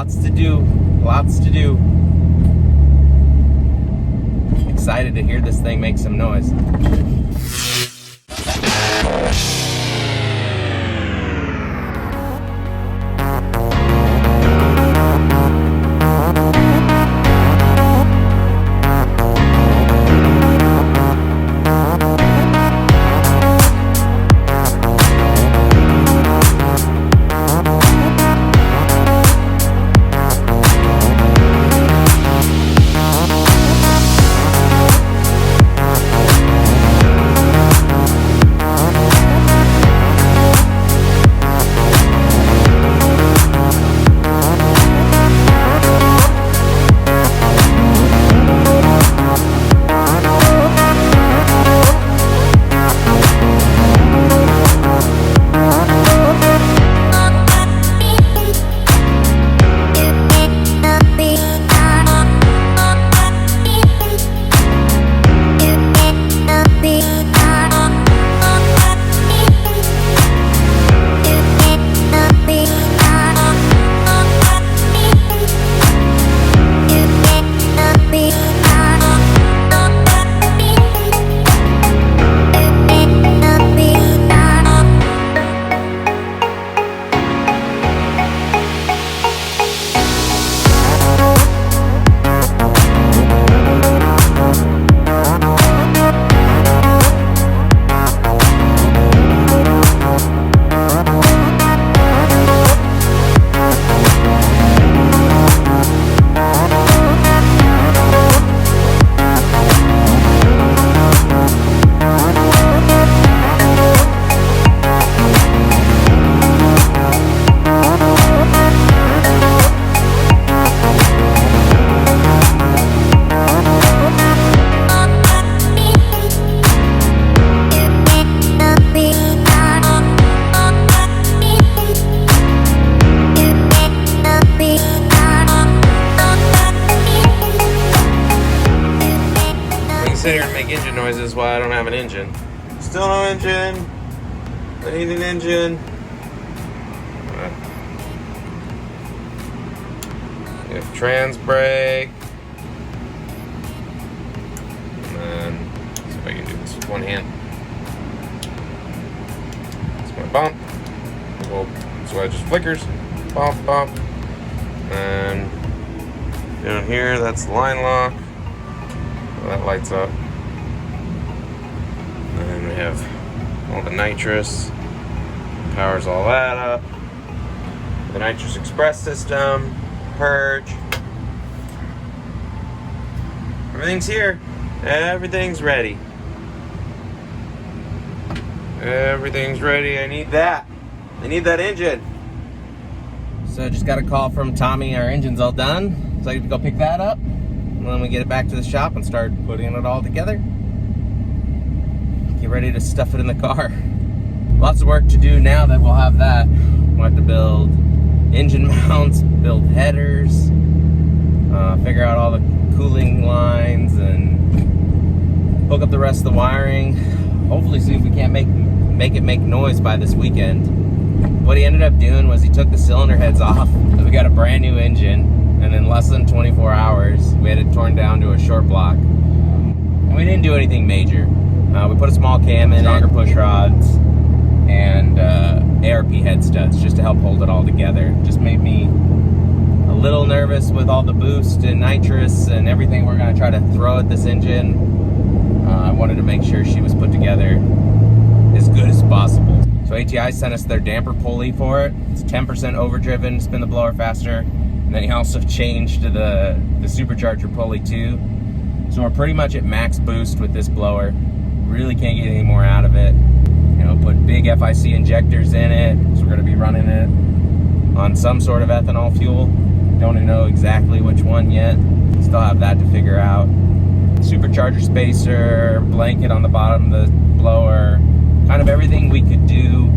Lots to do. Lots to do. Excited to hear this thing make some noise. Sit here and make engine noises while I don't have an engine. Still no engine. I need an engine. We have trans brake. And then, let's see if I can do this with one hand. That's my bump. Well, so it just flickers. Bump, bump. And down here, that's the line lock. That lights up. And then we have all the nitrous, powers all that up. The Nitrous Express system, purge. Everything's here. Everything's ready. Everything's ready. I need that. I need that engine. So I just got a call from Tommy. Our engine's all done. So I get to go pick that up. And then we get it back to the shop and start putting it all together. Get ready to stuff it in the car. Lots of work to do now that we'll have that. We'll have to build engine mounts, build headers, figure out all the cooling lines, and hook up the rest of the wiring. Hopefully see if we can't make it make noise by this weekend. What he ended up doing was he took the cylinder heads off, and we got a brand new engine. And in less than 24 hours, we had it torn down to a short block. And we didn't do anything major. We put a small cam in, auger push rods, and ARP head studs just to help hold it all together. Just made me a little nervous with all the boost and nitrous and everything we're gonna try to throw at this engine. I wanted to make sure she was put together as good as possible. So ATI sent us their damper pulley for it. It's 10% overdriven, spin the blower faster. And then he also changed to the supercharger pulley too. So we're pretty much at max boost with this blower. Really can't get any more out of it. You know, put big FIC injectors in it. So we're gonna be running it on some sort of ethanol fuel. Don't know exactly which one yet. Still have that to figure out. Supercharger spacer, blanket on the bottom of the blower. Kind of everything we could do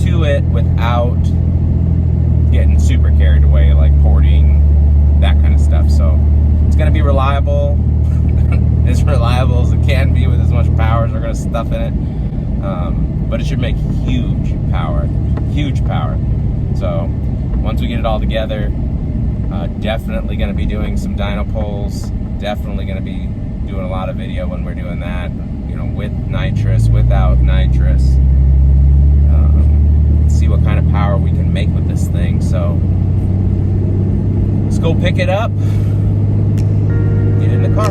to it without getting super carried away, like porting, that kind of stuff. So it's gonna be reliable, as reliable as it can be with as much power as we're gonna stuff in it. But it should make huge power. So once we get it all together, definitely going to be doing some dyno pulls. Definitely going to be doing a lot of video when we're doing that. You know, with nitrous, without nitrous. See what kind of power we can make with this thing. So let's go pick it up. Get in the car.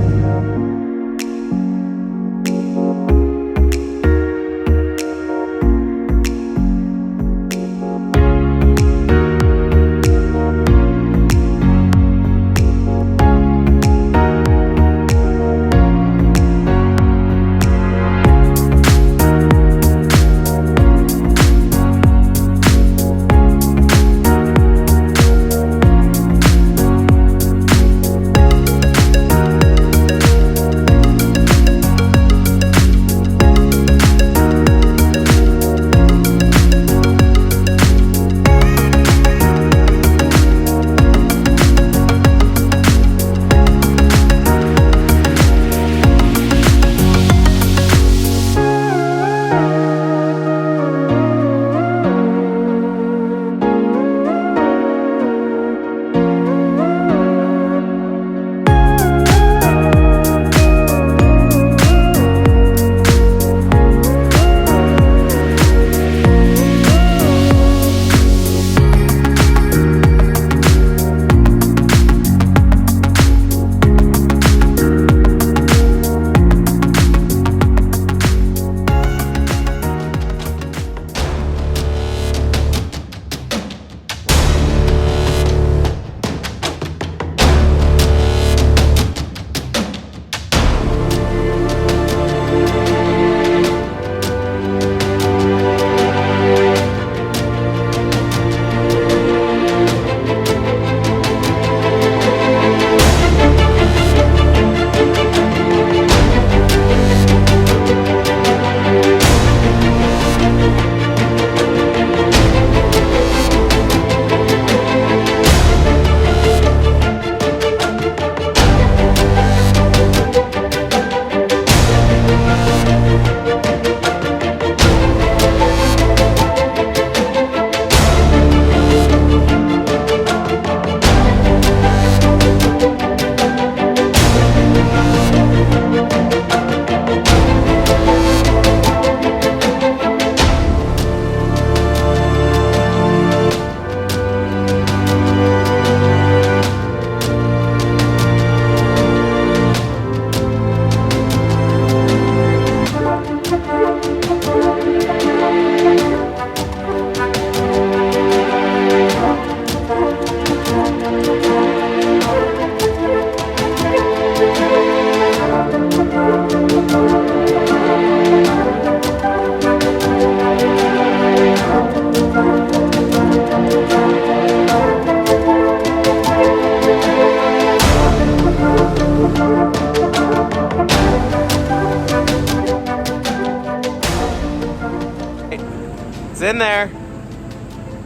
It's in there.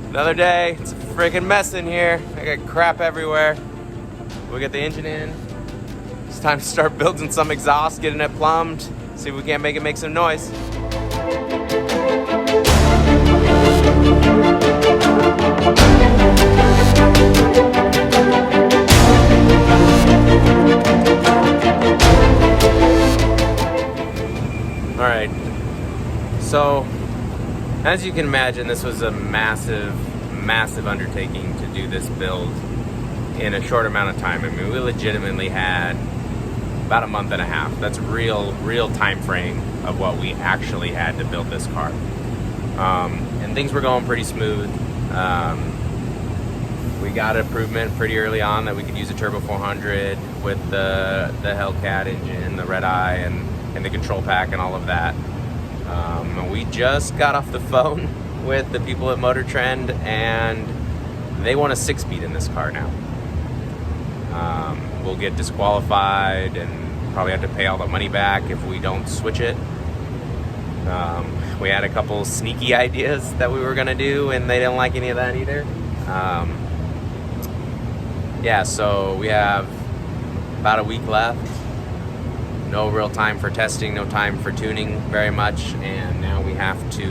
Another day. It's a freaking mess in here. I got crap everywhere. We'll get the engine in. It's time to start building some exhaust, getting it plumbed, see if we can't make it make some noise. All right, so as you can imagine, this was a massive undertaking to do this build in a short amount of time. I mean, we legitimately had about a month and a half. That's real time frame of what we actually had to build this car. And things were going pretty smooth. We got an improvement pretty early on that we could use a Turbo 400 with the Hellcat engine, the red eye, and the control pack and all of that. We just got off the phone with the people at MOTORTREND, and they want a 6-speed in this car now. We'll get disqualified and probably have to pay all the money back if we don't switch it. We had a couple sneaky ideas that we were gonna do, and they didn't like any of that either. Yeah, so we have about a week left. No real time for testing, no time for tuning very much, and now we have to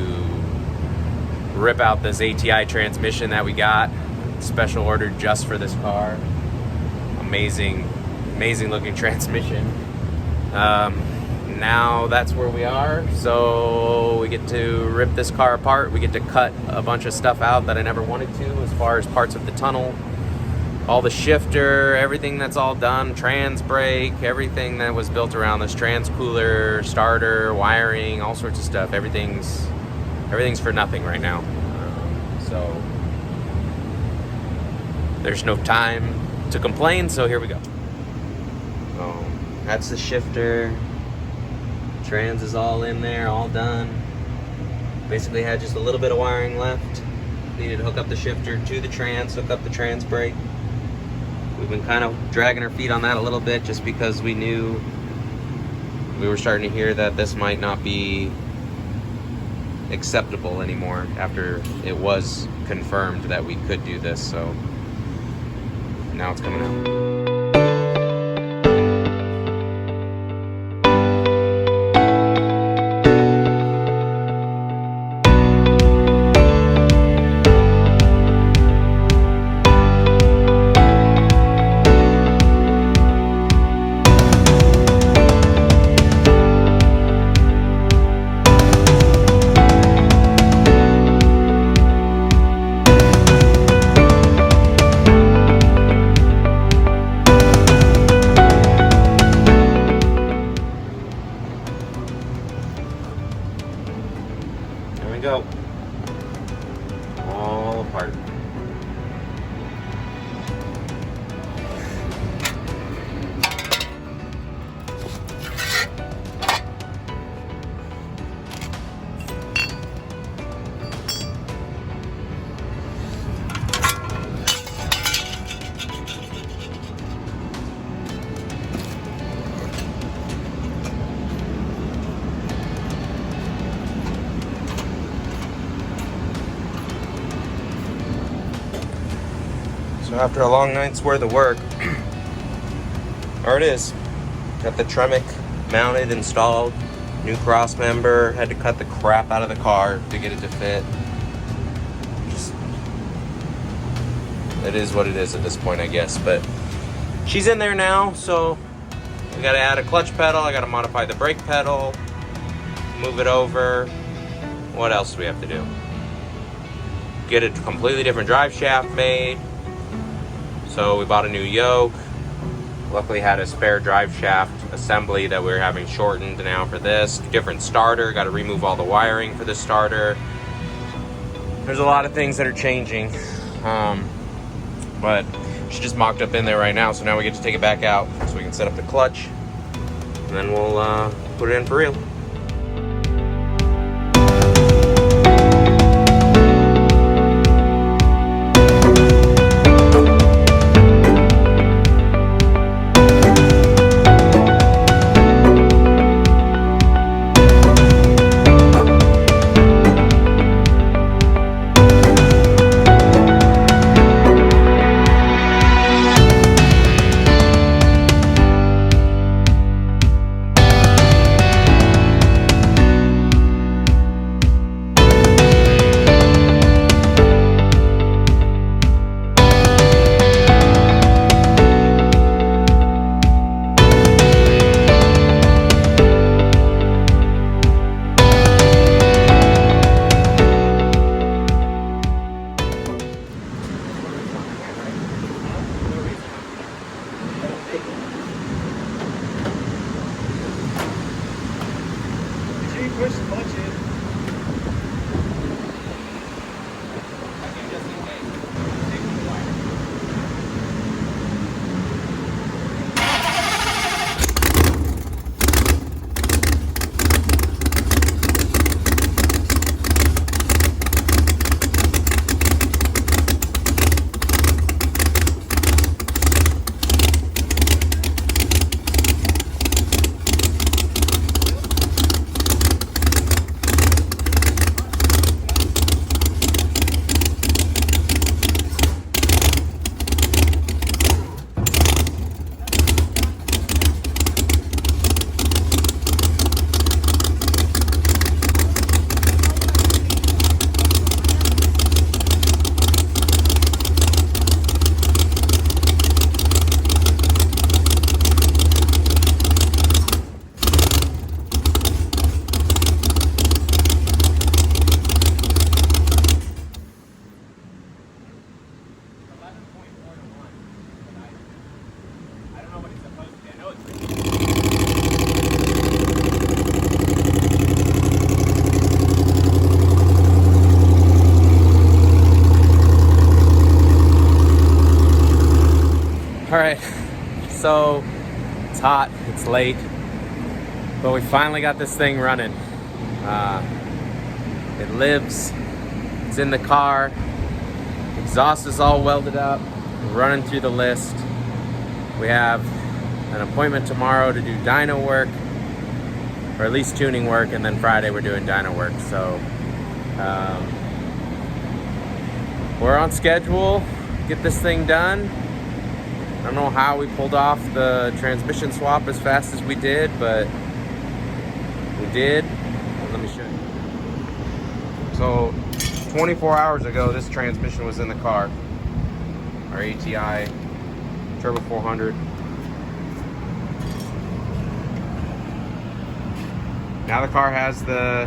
rip out this ATI transmission that we got. special ordered just for this car. Amazing looking transmission. Now that's where we are. So we get to rip this car apart. We get to cut a bunch of stuff out that I never wanted to, as far as parts of the tunnel, all the shifter, everything that's all done, trans brake, everything that was built around this, trans cooler, starter, wiring, all sorts of stuff. Everything's for nothing right now. So there's no time to complain, so here we go. Oh, that's the shifter. Trans is all in there, all done. Basically had just a little bit of wiring left. Needed to hook up the shifter to the trans, hook up the trans brake. We've been kind of dragging our feet on that a little bit just because we knew we were starting to hear that this might not be acceptable anymore after it was confirmed that we could do this, so now it's coming out. Go all apart. So after a long night's worth of work, there it is. Got the Tremec mounted, installed, new cross member, had to cut the crap out of the car to get it to fit. Just, it is what it is at this point, I guess, but she's in there now, so we gotta add a clutch pedal, I gotta modify the brake pedal, move it over. What else do we have to do? Get a completely different drive shaft made. So we bought a new yoke. Luckily had a spare drive shaft assembly that we were having shortened now for this. Different starter, got to remove all the wiring for the starter. There's a lot of things that are changing. But she's just mocked up in there right now, so now we get to take it back out so we can set up the clutch. And then we'll put it in for real. All right, so it's hot, it's late, but we finally got this thing running. It lives, it's in the car, exhaust is all welded up, running through the list. We have an appointment tomorrow to do dyno work, or at least tuning work, and then Friday we're doing dyno work. So we're on schedule, get this thing done. I don't know how we pulled off the transmission swap as fast as we did, but we did. Let me show you. So 24 hours ago, this transmission was in the car. Our ATI Turbo 400. Now the car has the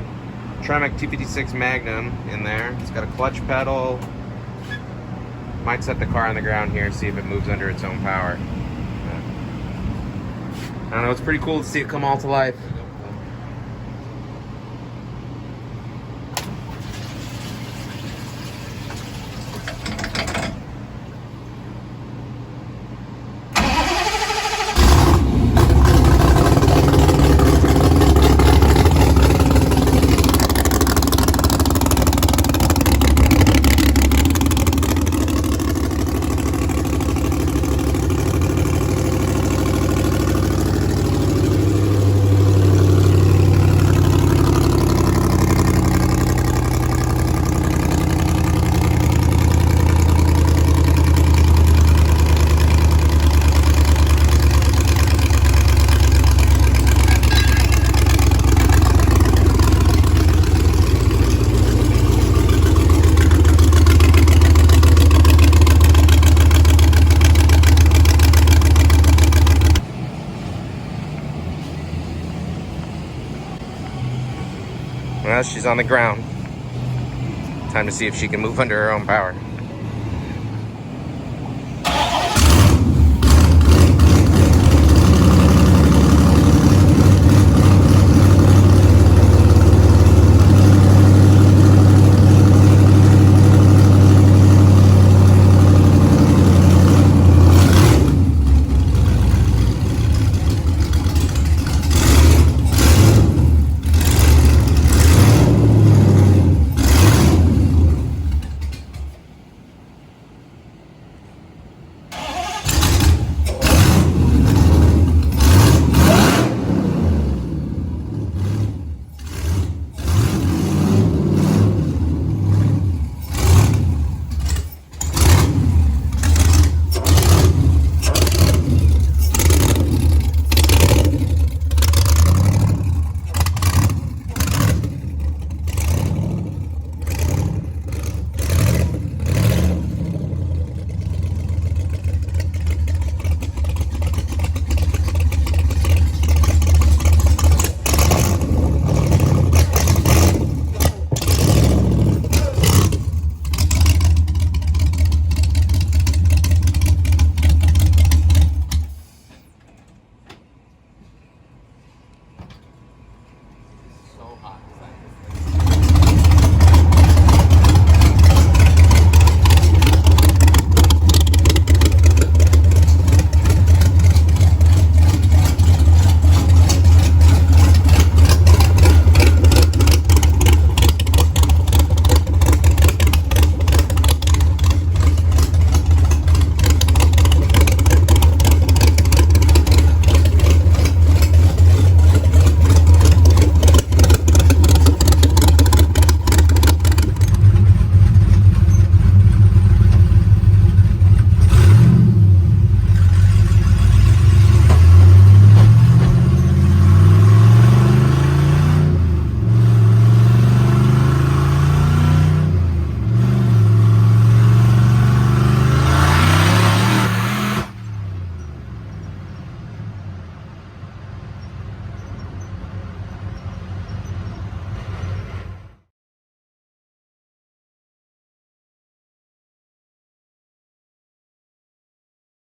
Tremec 256 Magnum in there. It's got a clutch pedal. Might set the car on the ground here and see if it moves under its own power. I don't know, it's pretty cool to see it come all to life. Well, she's on the ground. Time to see if she can move under her own power.